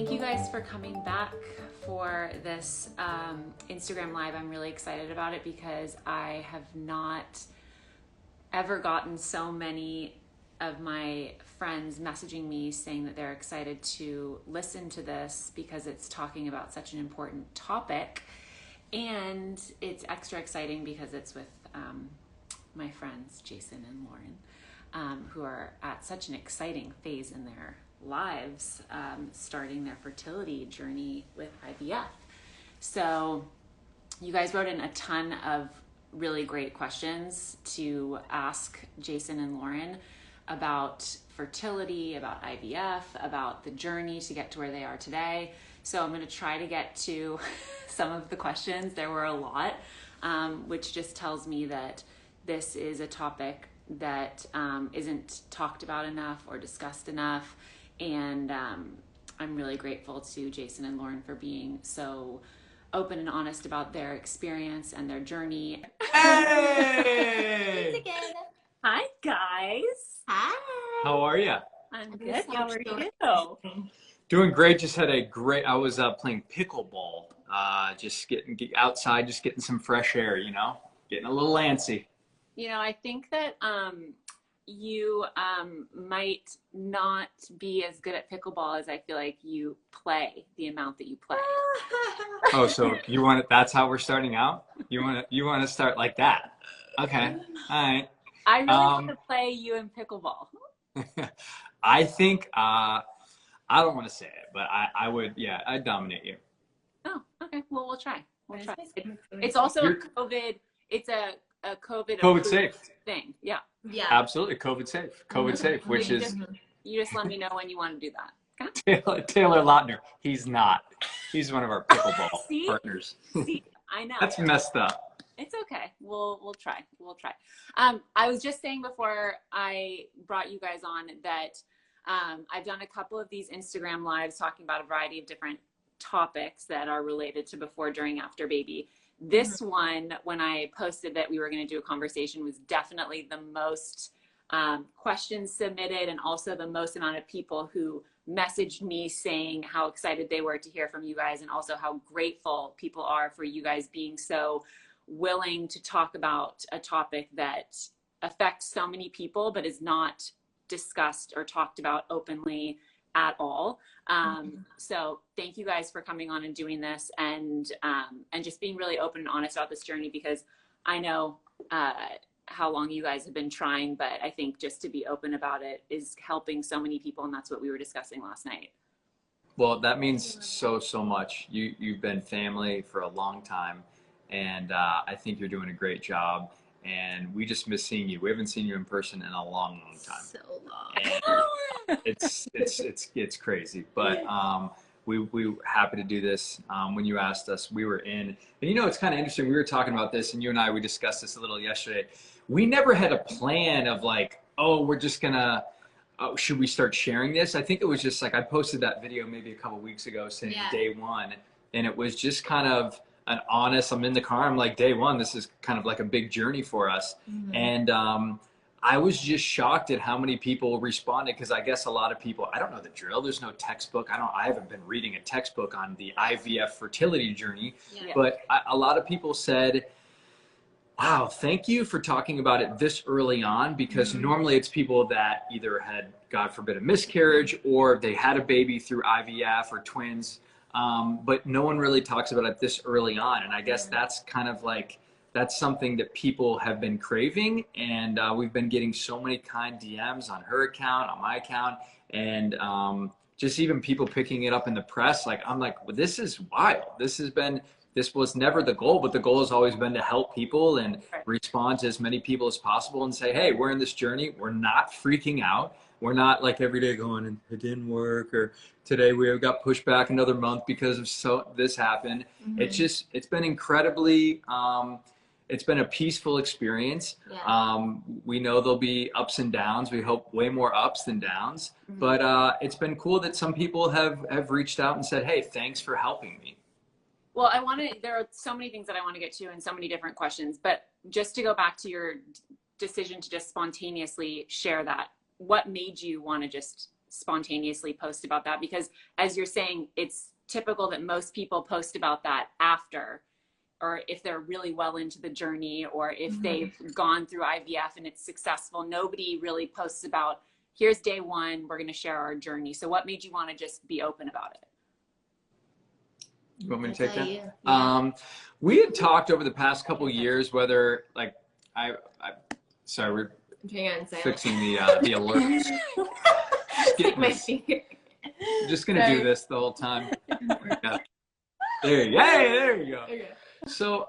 Thank you guys for coming back for this Instagram Live. I'm really excited about it because I have not ever gotten so many of my friends messaging me saying that they're excited to listen to this because it's talking about such an important topic. And it's extra exciting because it's with my friends, Jason and Lauren, who are at such an exciting phase in their lives, starting their fertility journey with IVF. So you guys wrote in a ton of really great questions to ask Jason and Lauren about fertility, about IVF, about the journey to get to where they are today. So I'm going to try to get to some of the questions. There were a lot, which just tells me that this is a topic that isn't talked about enough or discussed enough. And I'm really grateful to Jason and Lauren for being so open and honest about their experience and their journey. Hey! Again. Hi, guys. Hi. How are you? I'm good. How are you? Doing great. Just had a great, I was playing pickleball, just getting outside, just getting some fresh air, you know, getting a little antsy. You know, I think that you might not be as good at pickleball as I feel like you play, the amount that you play. Oh, so you want it, that's how we're starting out? You want to start like that? Okay. All right. I really want to play you in pickleball. I think, I don't want to say it, but I would, yeah, I'd dominate you. Oh, okay. Well, we'll try. It's also a COVID, it's a COVID safe thing. Yeah. Yeah. Absolutely. COVID safe, which is. You just let me know when you want to do that. Okay? Taylor Lautner. He's not. He's one of our pickleball partners. See, I know. That's messed up. It's okay. We'll try. I was just saying before I brought you guys on that I've done a couple of these Instagram lives talking about a variety of different topics that are related to before, during, after baby. This one, when I posted that we were going to do a conversation, was definitely the most questions submitted, and also the most amount of people who messaged me saying how excited they were to hear from you guys, and also how grateful people are for you guys being so willing to talk about a topic that affects so many people but is not discussed or talked about openly at all. So thank you guys for coming on and doing this, and just being really open and honest about this journey, because I know how long you guys have been trying, but I think just to be open about it is helping so many people, and that's what we were discussing last night. Well, that means so much. You've been family for a long time, and I think you're doing a great job. And we just miss seeing you. We haven't seen you in person in a long time. So long. And it's crazy, but we were happy to do this. When you asked us, we were in. And you know, it's kind of interesting. We were talking about this, and you and I, we discussed this a little yesterday. We never had a plan of like, oh, we're just gonna, should we start sharing this? I think it was just like, I posted that video maybe a couple weeks ago saying day one, and it was just kind of an honest, I'm in the car, I'm like, day one, this is kind of like a big journey for us. And I was just shocked at how many people responded, because I guess a lot of people, I don't know the drill, there's no textbook, I haven't been reading a textbook on the IVF fertility journey, but a lot of people said, wow, thank you for talking about it this early on, because normally it's people that either had, God forbid, a miscarriage, or they had a baby through IVF or twins. But no one really talks about it this early on. And I guess that's kind of like, that's something that people have been craving. And we've been getting so many kind DMs on her account, on my account, and just even people picking it up in the press. Like, I'm like, well, this is wild. This was never the goal, but the goal has always been to help people and respond to as many people as possible and say, hey, we're in this journey. We're not freaking out. We're not like every day going, and it didn't work, or today we got pushed back another month because of this happened. It's been incredibly, it's been a peaceful experience. We know there'll be ups and downs. We hope way more ups than downs, but it's been cool that some people have reached out and said, hey, thanks for helping me. Well, there are so many things that I want to get to and so many different questions, but just to go back to your decision to just spontaneously share that, what made you want to just spontaneously post about that, because as you're saying, it's typical that most people post about that after, or if they're really well into the journey, or if they've gone through IVF and it's successful. Nobody really posts about, here's day one, we're going to share our journey. So what made you want to just be open about it? You want me to take that? Yeah. We had talked over the past couple of years whether, like, sorry, we're fixing the alert. Like my finger. I'm just gonna do this the whole time. Yeah. There you go. Hey, there you go. Okay. So,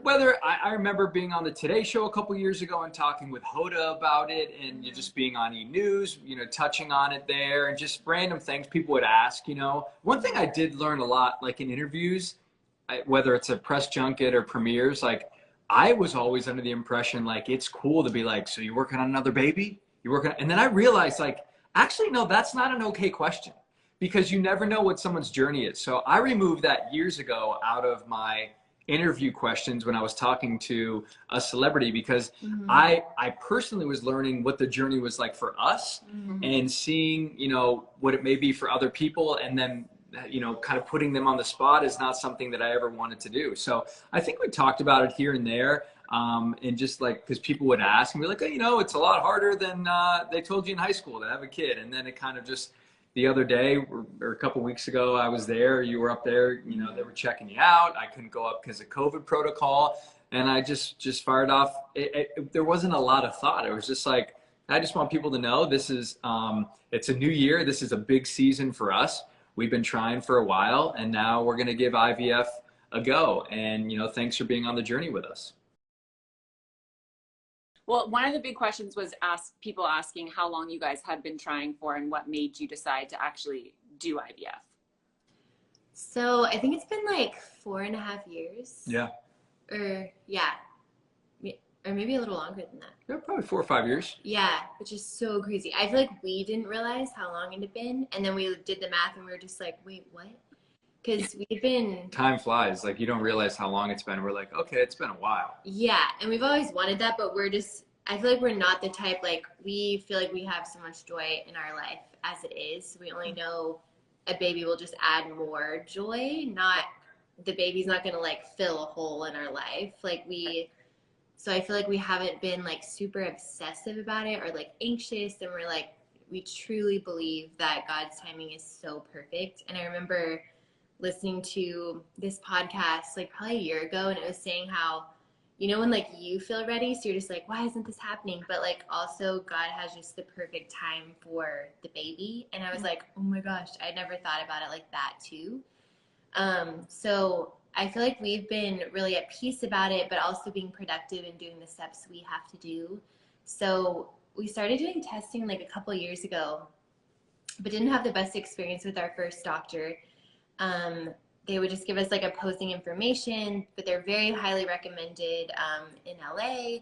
whether I remember being on the Today Show a couple years ago and talking with Hoda about it, and you just being on E-News, touching on it there, and just random things people would ask. One thing I did learn a lot, like in interviews, whether it's a press junket or premieres, like I was always under the impression like it's cool to be like, so you're working on another baby? And then I realized like, actually, no, that's not an okay question, because you never know what someone's journey is. So I removed that years ago out of my interview questions when I was talking to a celebrity, because I personally was learning what the journey was like for us, and seeing, what it may be for other people, and then, kind of putting them on the spot is not something that I ever wanted to do. So I think we talked about it here and there. And just like, because people would ask and we're like, oh, it's a lot harder than they told you in high school to have a kid. And then it kind of just, the other day or a couple weeks ago, I was there, you were up there, they were checking you out. I couldn't go up because of COVID protocol. And I just fired off. There wasn't a lot of thought. It was just like, I just want people to know this is, it's a new year. This is a big season for us. We've been trying for a while, and now we're going to give IVF a go. And, thanks for being on the journey with us. Well, one of the big questions was people asking how long you guys had been trying for and what made you decide to actually do IVF. So I think it's been like 4.5 years. Yeah. Or maybe a little longer than that. Yeah, probably 4 or 5 years. Yeah, which is so crazy. I feel like we didn't realize how long it had been, and then we did the math and we were just like, wait, what? Because we've been... Time flies. Like, you don't realize how long it's been. We're like, okay, it's been a while. Yeah, and we've always wanted that, but I feel like we're not the type, like, we feel like we have so much joy in our life as it is. We only know a baby will just add more joy, the baby's not going to, like, fill a hole in our life. So I feel like we haven't been, like, super obsessive about it or, like, anxious, and we're like, we truly believe that God's timing is so perfect. And I remember listening to this podcast like probably a year ago, and it was saying how, when like you feel ready, so you're just like, why isn't this happening? But like also God has just the perfect time for the baby. And I was like, oh my gosh, I never thought about it like that too. So I feel like we've been really at peace about it, but also being productive and doing the steps we have to do. So we started doing testing like a couple years ago, but didn't have the best experience with our first doctor. They would just give us like opposing information, but they're very highly recommended in LA.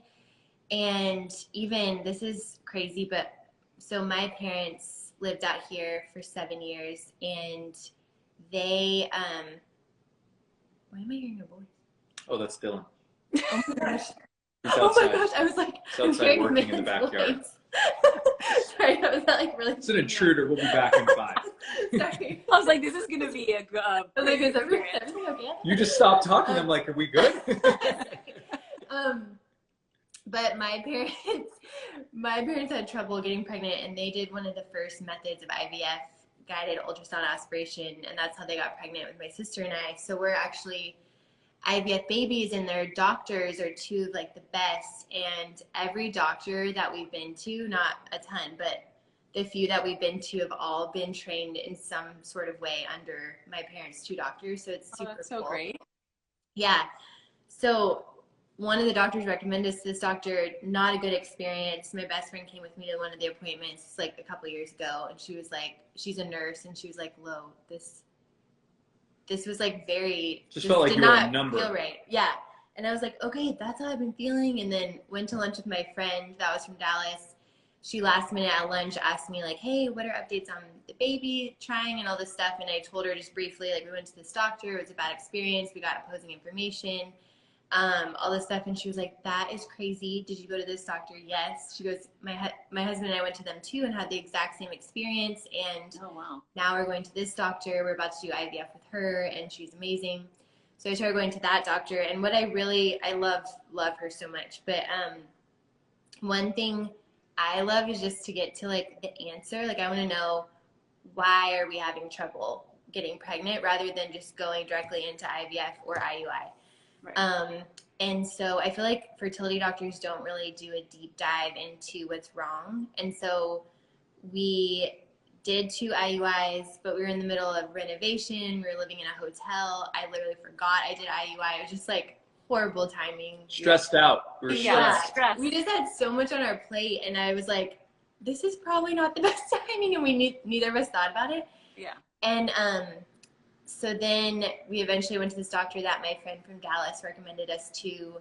And even, this is crazy, but so my parents lived out here for 7 years, and they, why am I hearing a voice? Oh, that's Dylan. Oh my gosh. Oh my gosh, I was like, he's outside working in the backyard. Sorry, I was like really. It's an intruder. We'll be back in 5. Sorry. I was like, this is going to be a is everything okay? You just stopped talking. I'm like, are we good? But my parents had trouble getting pregnant, and they did one of the first methods of IVF, guided ultrasound aspiration, and that's how they got pregnant with my sister and I. So we're actually IVF babies, and their doctors are two of like the best. And every doctor that we've been to, not a ton, but the few that we've been to have all been trained in some sort of way under my parents' 2 doctors. So it's super that's so cool. great. Yeah. So one of the doctors recommended us to this doctor, not a good experience. My best friend came with me to one of the appointments like a couple years ago, and she was like, she's a nurse, and she was like, Lo, this was like very, just felt like did you were not a number. feel right. Yeah. And I was like, okay, that's how I've been feeling. And then went to lunch with my friend that was from Dallas. She last minute at lunch asked me like, hey, what are updates on the baby trying and all this stuff? And I told her just briefly, like, we went to this doctor, it was a bad experience, we got opposing information. all this stuff. And she was like, that is crazy. Did you go to this doctor? Yes. She goes, my husband and I went to them too and had the exact same experience. And Oh, wow. now we're going to this doctor. We're about to do IVF with her, and she's amazing. So I started going to that doctor. And what I love her so much. But one thing I love is just to get to like the answer. Like, I want to know, why are we having trouble getting pregnant, rather than just going directly into IVF or IUI. Right. And so I feel like fertility doctors don't really do a deep dive into what's wrong. And so we did 2 IUIs, but we were in the middle of renovation. We were living in a hotel. I literally forgot I did IUI. It was just like horrible timing. Stressed out. We're Yeah, stressed. we just had so much on our plate, and I was like, this is probably not the best timing, and we neither of us thought about it. Yeah. And so then we eventually went to this doctor that my friend from Dallas recommended us to,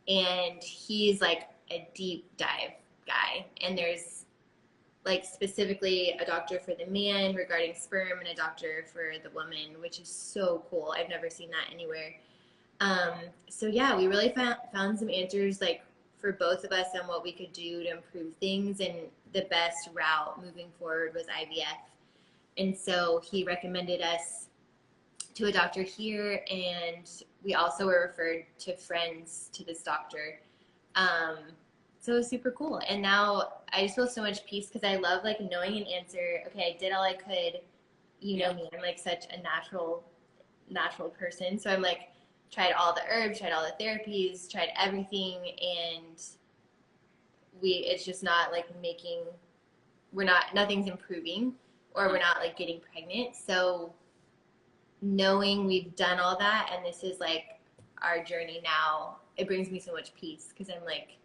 and he's like a deep dive guy. And there's like specifically a doctor for the man regarding sperm and a doctor for the woman, which is so cool. I've never seen that anywhere. So yeah, we really found some answers like for both of us on what we could do to improve things, and the best route moving forward was IVF. And so he recommended us to a doctor here, and we also were referred to friends to this doctor. So it was super cool. And now I just feel so much peace because I love like knowing an answer. Okay, I did all I could. You know me, I'm like such a natural person. So I'm like, tried all the herbs, tried all the therapies, tried everything, and it's just not like nothing's improving, or we're not like getting pregnant. So knowing we've done all that and this is like our journey now, it brings me so much peace because I'm like,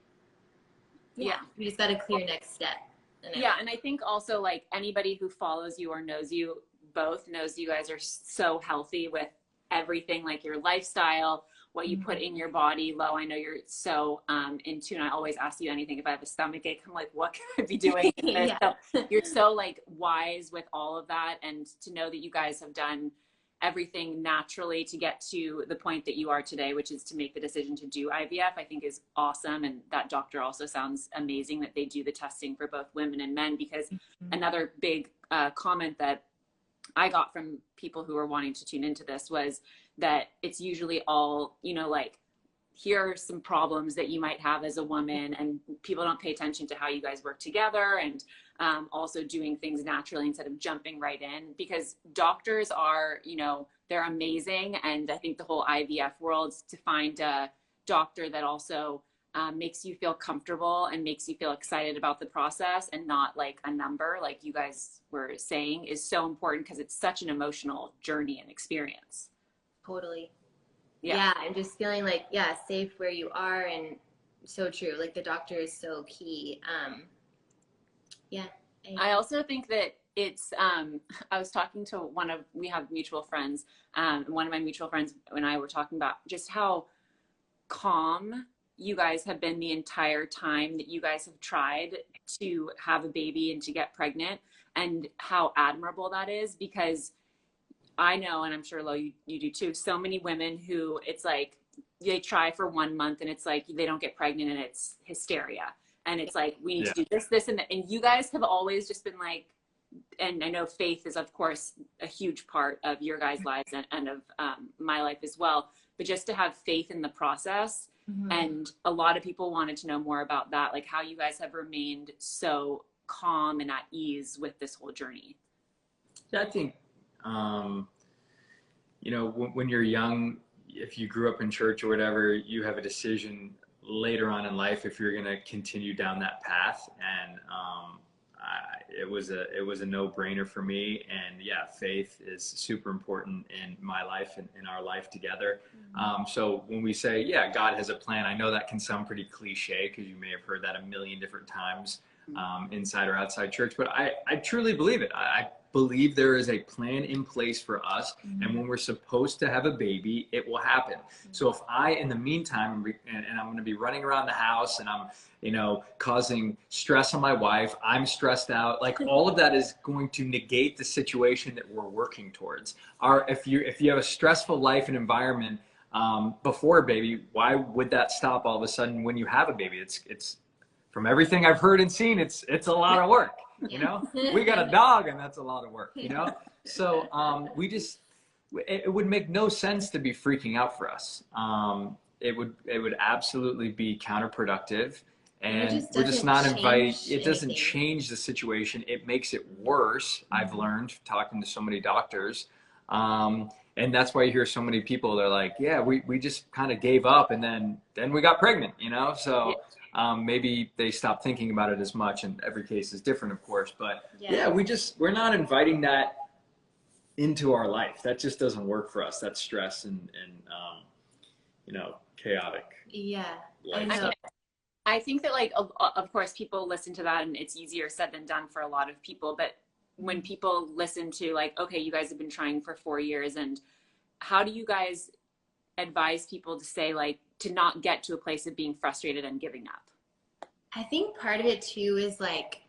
we just got a clear next step. And I think also like anybody who follows you or knows you both knows you guys are so healthy with everything, like your lifestyle, what you put in your body. I know you're so in tune. I always ask you anything if I have a stomach ache. I'm like, what can I be doing? So you're so like wise with all of that, and to know that you guys have done everything naturally to get to the point that you are today, which is to make the decision to do IVF, I think is awesome. And that doctor also sounds amazing that they do the testing for both women and men, because another big comment that I got from people who were wanting to tune into this was that it's usually all, like, here are some problems that you might have as a woman, and people don't pay attention to how you guys work together, and also doing things naturally instead of jumping right in, because doctors are, they're amazing. And I think the whole IVF world, to find a doctor that also makes you feel comfortable and makes you feel excited about the process and not like a number, like you guys were saying, is so important, because it's such an emotional journey and experience. Totally. Yeah, I'm just feeling like, safe where you are, and so true. Like the doctor is so key. I also think that it's, I was talking to we have mutual friends, one of my mutual friends and I were talking about just how calm you guys have been the entire time that you guys have tried to have a baby and to get pregnant, and how admirable that is, because I know, and I'm sure Lo, you do too, so many women who it's like they try for 1 month and it's like they don't get pregnant and it's hysteria. And it's like, we need to do this, and that. And you guys have always just been like, and I know faith is of course a huge part of your guys' lives and of my life as well, but just to have faith in the process. And a lot of people wanted to know more about that, like how you guys have remained so calm and at ease with this whole journey. I think, when you're young, if you grew up in church or whatever, you have a decision later on in life if you're going to continue down that path. And it was a no-brainer for me. And faith is super important in my life and in our life together. So when we say, God has a plan, I know that can sound pretty cliche, because you may have heard that a million different times inside or outside church, but I truly believe it. I believe there is a plan in place for us, and when we're supposed to have a baby, it will happen. So if I, in the meantime, and I'm going to be running around the house and I'm, causing stress on my wife, I'm stressed out, like all of that is going to negate the situation that we're working towards. If you have a stressful life and environment, before a baby, why would that stop all of a sudden when you have a baby? It's from everything I've heard and seen, it's a lot of work, you know. We got a dog and that's a lot of work, you know. So it would make no sense to be freaking out for us. It would absolutely be counterproductive, and we're just not inviting. It doesn't change the situation. It makes it worse. I've learned talking to so many doctors, and that's why you hear so many people. They're like, "Yeah, we just kind of gave up, and then we got pregnant," you know. So maybe they stopped thinking about it as much. And every case is different, of course. But yeah, we're not inviting that into our life. That just doesn't work for us. That's stress and you know, chaotic. Yeah, life. I think that, like, of course, people listen to that and it's easier said than done for a lot of people. But when people listen to, like, okay, you guys have been trying for 4 years, and how do you guys advise people to say, like, to not get to a place of being frustrated and giving up? I think part of it too is like,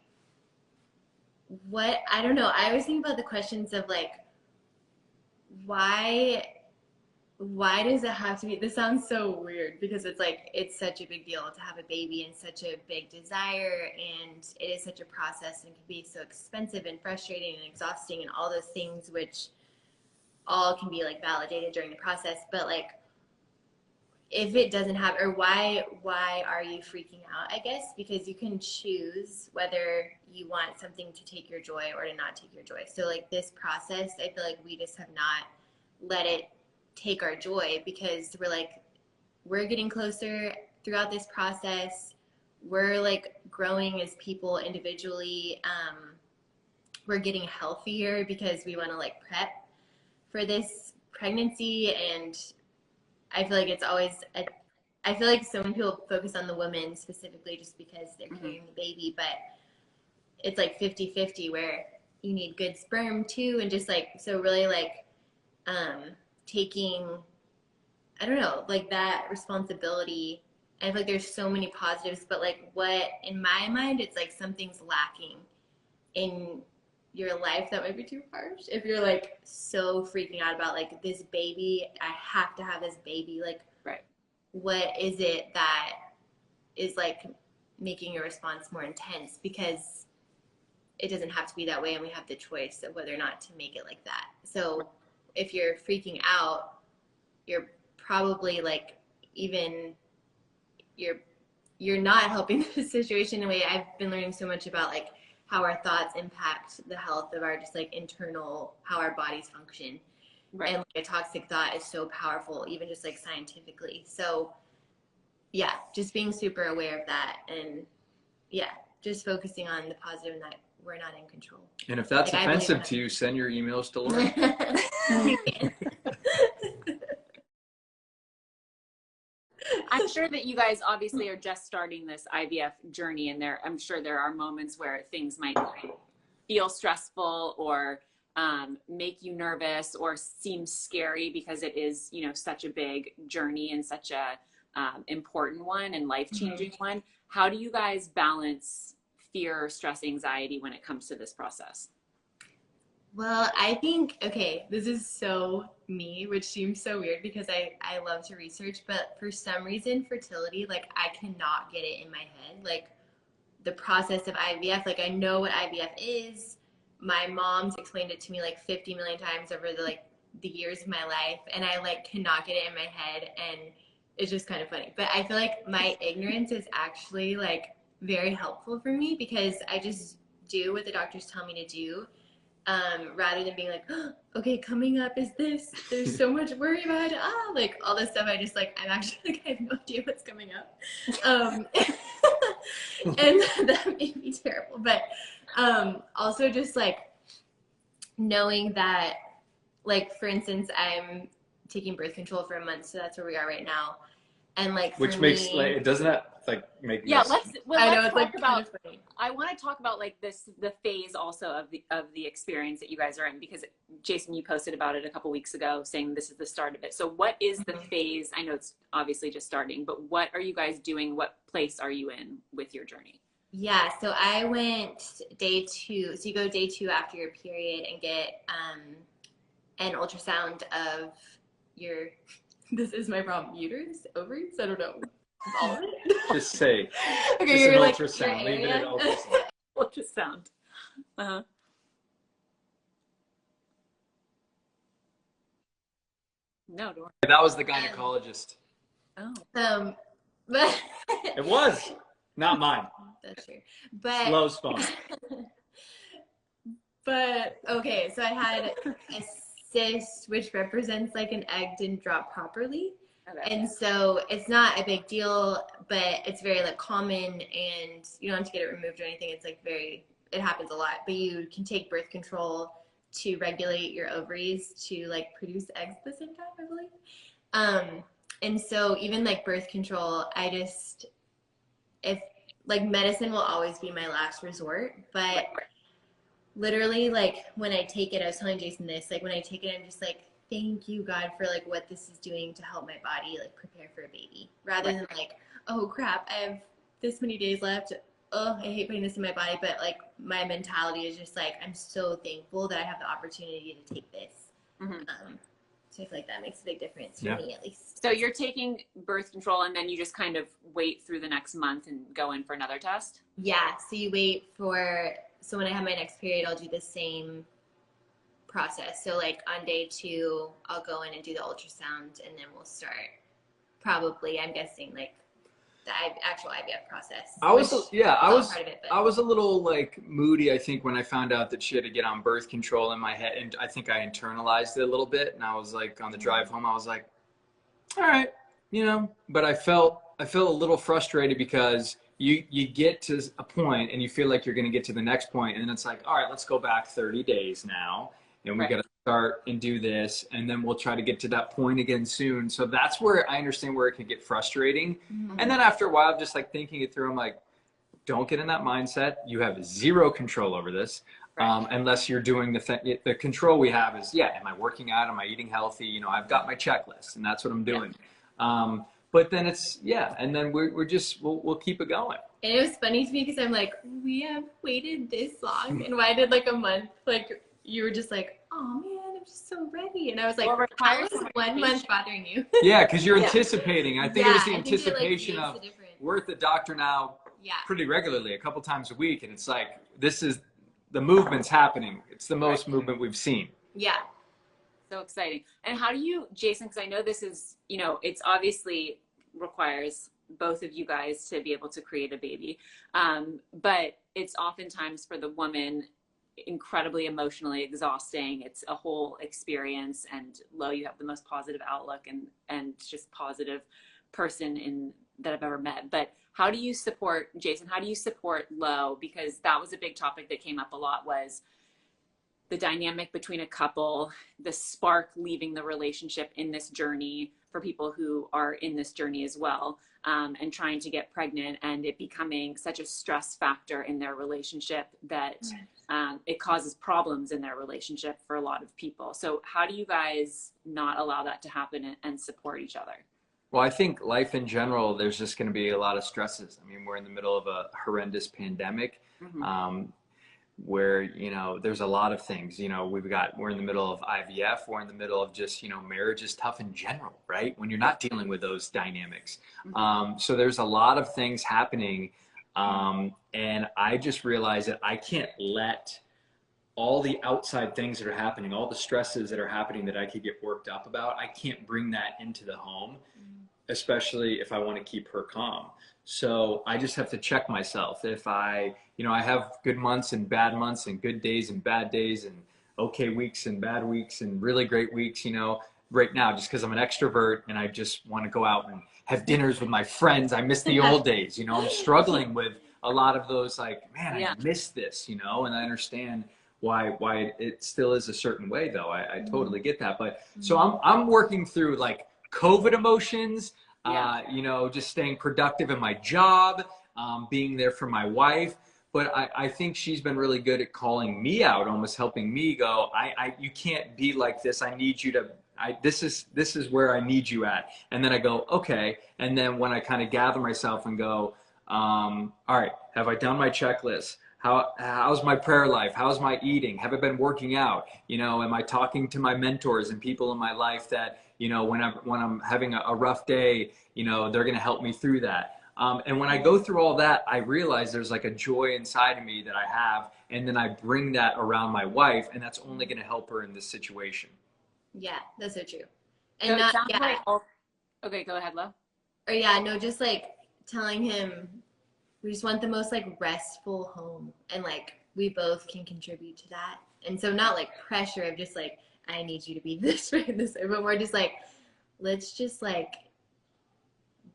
I don't know. I always think about the questions of like, why does it have to be, this sounds so weird because it's like, it's such a big deal to have a baby and such a big desire, and it is such a process and can be so expensive and frustrating and exhausting and all those things, which all can be like validated during the process. But like, if it doesn't have, or why are you freaking out? I guess because you can choose whether you want something to take your joy or to not take your joy. So like this process, I feel like we just have not let it take our joy, because we're getting closer throughout this process. We're like growing as people individually. We're getting healthier because we want to like prep for this pregnancy. And I feel like it's always I feel like so many people focus on the woman specifically just because they're carrying the baby, but it's like 50-50 where you need good sperm too. And just like, so really like taking, I don't know, like that responsibility. And I feel like there's so many positives, but like what, in my mind, it's like something's lacking in your life. That might be too harsh. If you're like so freaking out about like this baby, I have to have this baby, like, right, what is it that is like making your response more intense? Because it doesn't have to be that way, and we have the choice of whether or not to make it like that. So if you're freaking out, you're probably like, even you're not helping the situation in a way. I've been learning so much about like how our thoughts impact the health of our just like internal, how our bodies function. Right. And like a toxic thought is so powerful, even just like scientifically. So yeah, just being super aware of that, and yeah, just focusing on the positive and that we're not in control. And if that's offensive to you, send your emails to Lauren. I'm sure that you guys obviously are just starting this IVF journey, and I'm sure there are moments where things might feel stressful or make you nervous or seem scary, because it is, you know, such a big journey and such a important one and life-changing one. How do you guys balance fear, stress, anxiety when it comes to this process? Well, I think, okay, this is so me, which seems so weird because I love to research, but for some reason, fertility, like I cannot get it in my head. Like the process of IVF, like I know what IVF is. My mom's explained it to me like 50 million times over the years of my life, and I like cannot get it in my head, and it's just kind of funny. But I feel like my ignorance is actually like very helpful for me, because I just do what the doctors tell me to do. Rather than being like, oh, okay, coming up is this, there's so much worry about it, like all this stuff. I just like, I'm actually like, I have no idea what's coming up. And that made me terrible. But also just like knowing that, like, for instance, I'm taking birth control for a month, so that's where we are right now. And like, which makes me, like, doesn't that like make let's I know, it's talk like about, kind of funny. I want to talk about like the phase also of the experience that you guys are in, because Jason, you posted about it a couple weeks ago saying this is the start of it. So what is the phase? I know it's obviously just starting, but what are you guys doing? What place are you in with your journey? Yeah, so I went day 2. So you go day 2 after your period and get an ultrasound of your This is my problem. Uterus, ovaries, I don't know. All of it. Just say, Okay, just you're an like ultrasound. your Leave it at area. ultrasound. Ultrasound. Uh-huh. No, don't. That was the gynecologist. Oh. But It was not mine. that's true. But Slow's phone. But okay, so I had a cyst, which represents like an egg didn't drop properly. Okay. And so it's not a big deal, but it's very like common, and you don't have to get it removed or anything. It's like it happens a lot, but you can take birth control to regulate your ovaries to like produce eggs at the same time, I believe. And so even like birth control, if like medicine will always be my last resort, but literally like when I take it, I was telling Jason this, like when I take it, I'm just like, thank you God for like what this is doing to help my body like prepare for a baby, rather than like, oh crap, I have this many days left. Oh, I hate putting this in my body, but like my mentality is just like, I'm so thankful that I have the opportunity to take this. So I feel like that makes a big difference for me, at least. So you're taking birth control and then you just kind of wait through the next month and go in for another test? Yeah, so you wait so when I have my next period, I'll do the same process. So like on day 2, I'll go in and do the ultrasound, and then we'll start probably, I'm guessing, like the actual IVF process. I was a little like moody, I think, when I found out that she had to get on birth control in my head, and I think I internalized it a little bit, and I was like, on the drive home, I was like, all right, but I felt a little frustrated because you get to a point and you feel like you're going to get to the next point, and then it's like, all right, let's go back 30 days now, and we got to start and do this, and then we'll try to get to that point again soon. So that's where I understand where it can get frustrating. And then after a while, just like thinking it through, I'm like, don't get in that mindset. You have zero control over this. Unless you're doing the control we have is, am I working out? Am I eating healthy? I've got my checklist, and that's what I'm doing. But then it's, and then we'll keep it going. And it was funny to me because I'm like, we have waited this long, and why did like a month, like you were just like, oh man, I'm just so ready. And I was like, how is 1 month bothering you? Yeah, because you're anticipating. I think it was the anticipation it, like, of, we're at the doctor now pretty regularly, a couple times a week, and it's like, the movement's happening. It's the most movement we've seen. Yeah. So exciting. And how do you, Jason, because I know this is, it's obviously requires both of you guys to be able to create a baby. But it's oftentimes for the woman incredibly emotionally exhausting. It's a whole experience, and Lo, you have the most positive outlook and just positive person that I've ever met. But how do you support, Jason, how do you support Lo? Because that was a big topic that came up a lot, was the dynamic between a couple, the spark leaving the relationship in this journey for people who are in this journey as well, and trying to get pregnant, and it becoming such a stress factor in their relationship that it causes problems in their relationship for a lot of people. So how do you guys not allow that to happen and support each other? Well, I think life in general, there's just going to be a lot of stresses. I mean, we're in the middle of a horrendous pandemic. Where, there's a lot of things, we're in the middle of IVF, we're in the middle of just, marriage is tough in general, right? When you're not dealing with those dynamics. So there's a lot of things happening. And I just realized that I can't let all the outside things that are happening, all the stresses that are happening that I could get worked up about, I can't bring that into the home, especially if I want to keep her calm. So I just have to check myself. If I have good months and bad months, and good days and bad days, and okay weeks and bad weeks and really great weeks, right now, just because I'm an extrovert and I just want to go out and have dinners with my friends. I miss the old days, I'm struggling with a lot of those, like, man, I miss this, and I understand why it still is a certain way, though. I totally get that. But so I'm working through like COVID emotions, just staying productive in my job, being there for my wife. But I think she's been really good at calling me out, almost helping me go, you can't be like this. I need you to, this is where I need you at. And then I go, okay. And then when I kind of gather myself and go, all right, have I done my checklist? How's my prayer life? How's my eating? Have I been working out? Am I talking to my mentors and people in my life that, you know, when I'm having a rough day, you know, they're going to help me through that. And when I go through all that, I realize there's like a joy inside of me that I have. And then I bring that around my wife, and that's only going to help her in this situation. Yeah, that's so true. So And it not, sounds yeah. like, okay, go ahead, Lo. Or yeah, no, just like telling him we just want the most like restful home, and like we both can contribute to that. And so not like pressure of just like, I need you to be this way and this way, but we're just like, let's just like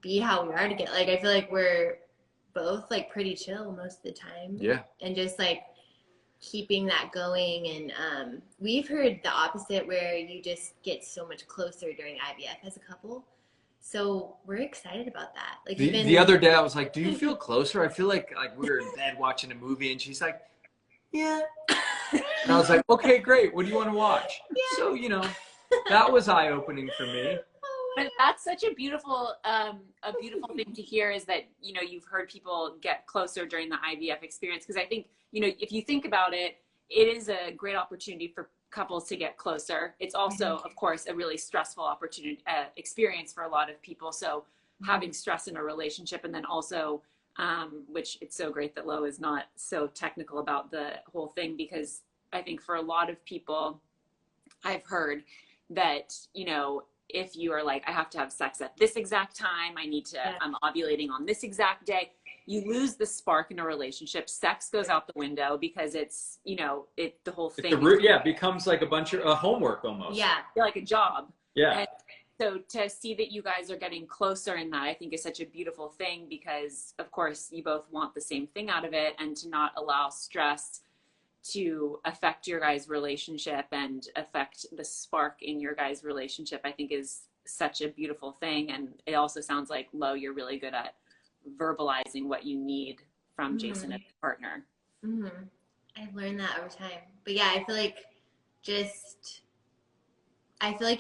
be how we are together. Like I feel like we're both like pretty chill most of the time. Yeah. And just like keeping that going. And we've heard the opposite, where you just get so much closer during IVF as a couple. So we're excited about that. Like the other day I was like, do you feel closer? I feel like we were in bed watching a movie, and she's like, yeah. And I was like, okay, great. What do you want to watch? Yeah. So, you know, that was eye-opening for me. But that's such a beautiful thing to hear, is that, you know, you've heard people get closer during the IVF experience. Because I think, you know, if you think about it, it is a great opportunity for couples to get closer. It's also, of course, a really stressful experience for a lot of people. So having stress in a relationship, and then also, which it's so great that Lo is not so technical about the whole thing, because I think for a lot of people, I've heard that, you know, if you are like, I have to have sex at this exact time, I'm ovulating on this exact day, you lose the spark in a relationship. Sex goes out the window, because it's, you know, the whole thing. It becomes like a bunch of homework almost. Yeah. Like a job. Yeah. And so to see that you guys are getting closer in that, I think is such a beautiful thing, because of course you both want the same thing out of it, and to not allow stress to affect your guys' relationship and affect the spark in your guys' relationship, I think is such a beautiful thing. And it also sounds like, Lo, you're really good at verbalizing what you need from Jason as a partner. I've learned that over time. But yeah, I feel like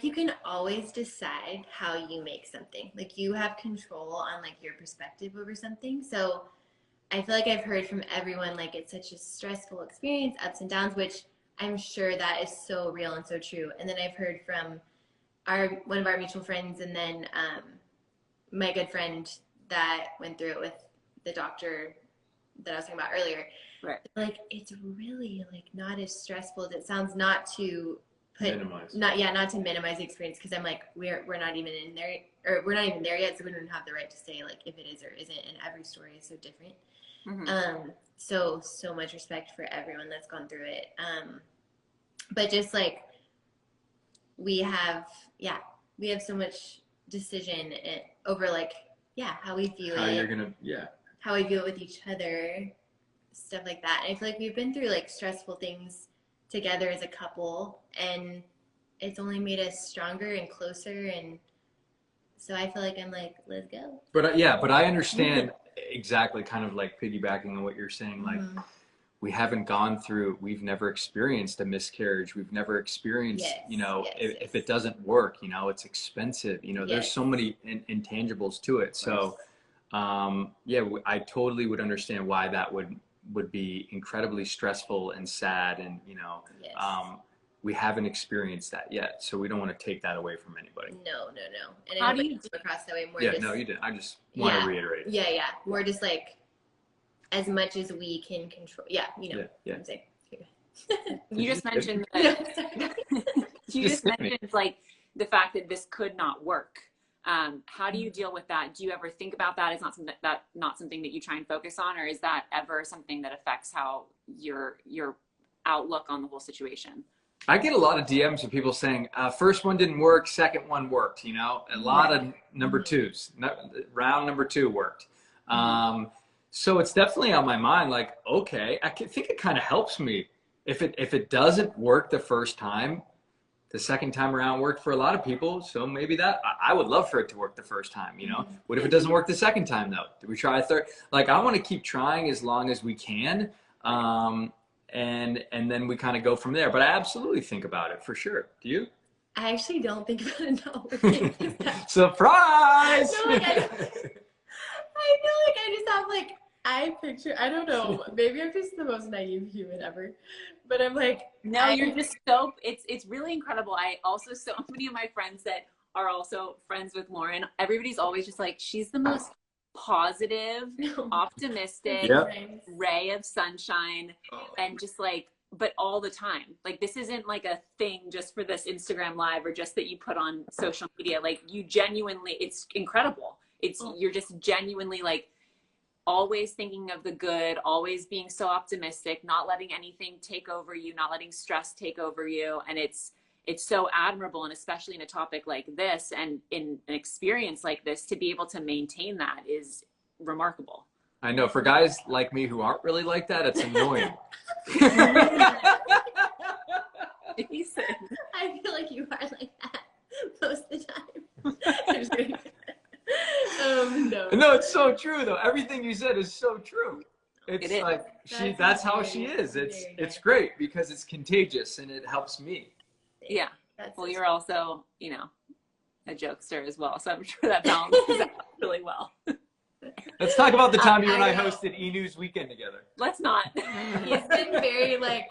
you can always decide how you make something. Like you have control on like your perspective over something. So I feel like I've heard from everyone, like it's such a stressful experience, ups and downs, which I'm sure that is so real and so true. And then I've heard from one of our mutual friends, and then my good friend that went through it with the doctor that I was talking about earlier. Right. Like it's really like not as stressful as it sounds, not to minimize. Not to minimize the experience, because I'm like we're not even in there, or we're not even there yet, so we don't have the right to say like if it is or isn't, and every story is so different. So much respect for everyone that's gone through it. But just like we have so much decision over like how we view how we view it with each other, stuff like that. And I feel like we've been through like stressful things together as a couple, and it's only made us stronger and closer. And so I feel like I'm like, let's go. But I understand exactly, kind of like piggybacking on what you're saying. Like we've never experienced a miscarriage. We've never experienced, if it doesn't work, you know, it's expensive. You know, there's so many intangibles to it. So, I totally would understand why that would be incredibly stressful and sad. And, you know, we haven't experienced that yet. So we don't want to take that away from anybody. No. And how do you come across that way more? No, you didn't. I just want to reiterate. Yeah. We're just like, as much as we can control. Yeah. What I'm saying. You just mentioned that, you just mentioned like the fact that this could not work. How do you deal with that? Do you ever think about that? It's not something that you try and focus on, or is that ever something that affects how your outlook on the whole situation? I get a lot of DMs of people saying, first one didn't work, second one worked, you know, a lot of number twos, round number 2 worked. So it's definitely on my mind, like, okay, I think it kind of helps me. If it doesn't work the first time, the second time around worked for a lot of people. So maybe I would love for it to work the first time, you know. What if it doesn't work the second time though? Do we try a third? Like, I want to keep trying as long as we can. And then we kind of go from there. But I absolutely think about it for sure. Do you? I actually don't think about it. No. Surprise! No, like, I feel like I just have like, I don't know, maybe I'm just the most naive human ever, but I'm like, no, you're just so, it's really incredible. I also, so many of my friends that are also friends with Lauren, everybody's always just like, she's the most positive, optimistic ray of sunshine, and just like, but all the time. Like, this isn't like a thing just for this Instagram live or just that you put on social media. Like, you genuinely, it's incredible. You're just genuinely like always thinking of the good, always being so optimistic, not letting anything take over you, not letting stress take over you. And it's so admirable, and especially in a topic like this and in an experience like this, to be able to maintain that is remarkable. I know, for guys like me who aren't really like that, it's annoying. Jason. I feel like you are like that most of the time. No, it's so true though. Everything you said is so true. It's like that's how she is. It's great because it's contagious and it helps me. Yeah. Well, you're also, you know, a jokester as well, so I'm sure that balances out really well. Let's talk about the time you and I hosted E-News Weekend together. Let's not. He's been very very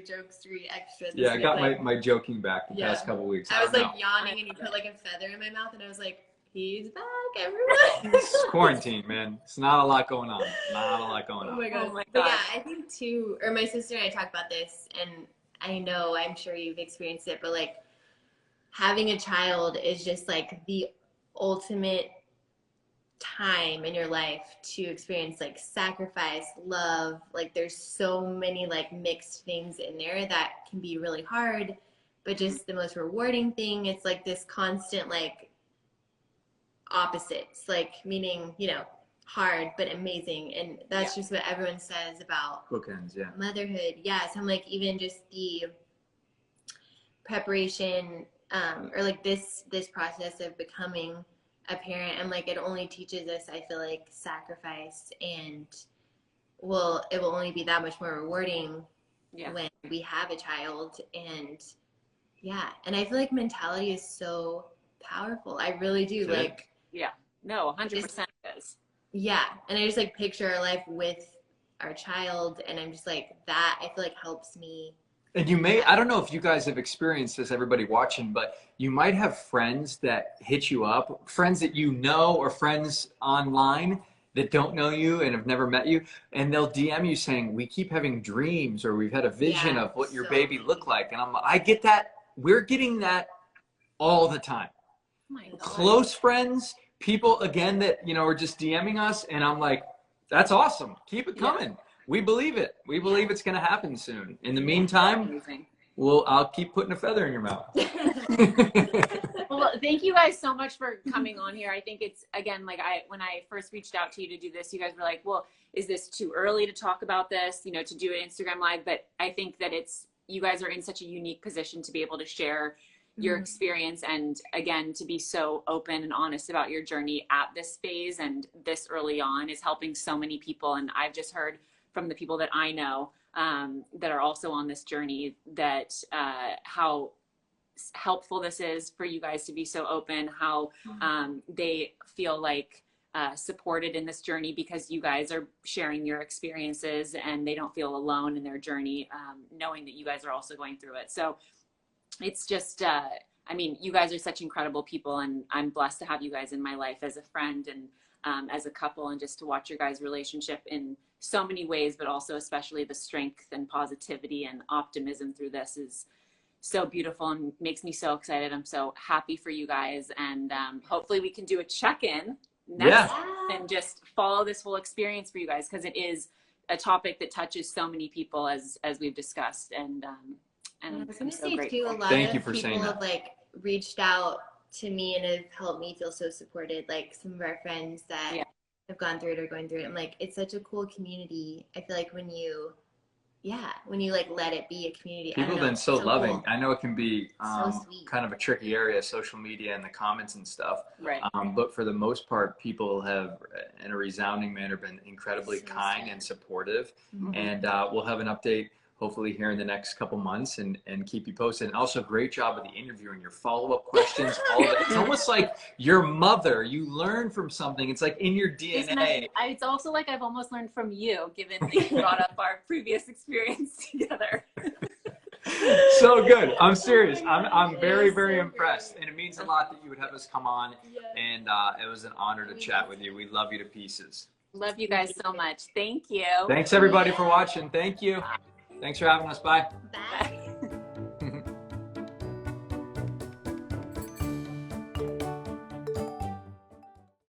jokestery extra. Yeah, I got my joking back the past couple weeks. I was like yawning and you put like a feather in my mouth and I was like, he's back, everyone. It's quarantine, man. It's not a lot going on. Not a lot going on. Oh my god. But yeah, I think too, or my sister and I talked about this, and I'm sure you've experienced it, but like having a child is just like the ultimate time in your life to experience like sacrifice, love. Like there's so many like mixed things in there that can be really hard, but just the most rewarding thing. It's like this constant like opposites, like meaning, you know, hard but amazing. And that's just what everyone says about bookends, motherhood. Yeah, so I'm like, even just the preparation or like this process of becoming a parent, and like it only teaches us, I feel like, sacrifice, and it will only be that much more rewarding when we have a child. And and I feel like mentality is so powerful. I really do. Like 100% is. Yeah, and I just like picture our life with our child, and I'm just like, that I feel like helps me. And you may, I don't know if you guys have experienced this, everybody watching, but you might have friends that hit you up, friends that you know, or friends online that don't know you and have never met you, and they'll DM you saying, we keep having dreams, or we've had a vision of what your baby looked like. And I get that. We're getting that all the time. Oh my God. Close friends, people, again, that, you know, are just DMing us, and I'm like, that's awesome. Keep it coming. Yeah. We believe it. We believe it's going to happen soon. In the meantime, I'll keep putting a feather in your mouth. Well, thank you guys so much for coming on here. I think it's, again, like when I first reached out to you to do this, you guys were like, well, is this too early to talk about this, you know, to do an Instagram live? But I think that you guys are in such a unique position to be able to share your experience, and again, to be so open and honest about your journey at this phase and this early on is helping so many people. And I've just heard from the people that I know that are also on this journey that how helpful this is for you guys to be so open, how they feel like supported in this journey because you guys are sharing your experiences, and they don't feel alone in their journey, knowing that you guys are also going through it. So it's just, I mean, you guys are such incredible people, and I'm blessed to have you guys in my life as a friend and as a couple, and just to watch your guys' relationship in so many ways, but also especially the strength and positivity and optimism through this is so beautiful and makes me so excited. I'm so happy for you guys, and hopefully we can do a check-in next and just follow this whole experience for you guys, because it is a topic that touches so many people as we've discussed. And I was I'm going to so say grateful. too, a lot of people have like reached out to me and have helped me feel so supported. Like some of our friends that have gone through it or going through it. I'm like, it's such a cool community. I feel like when you like let it be a community. People have been so loving. Cool. I know it can be So kind of a tricky area, social media and the comments and stuff. Right. But for the most part, people have, in a resounding manner, been incredibly kind and supportive. And we'll have an update hopefully here in the next couple months, and keep you posted. And also, great job of the interview and your follow-up questions. All of it. It's almost like your mother. You learn from something. It's like in your DNA. It's also like I've almost learned from you, given that you brought up our previous experience together. So good. I'm serious. I'm very, very impressed. And it means a lot that you would have us come on. And it was an honor to chat with you. We love you to pieces. Love you guys so much. Thank you. Thanks everybody for watching. Thank you. Thanks for having us. Bye.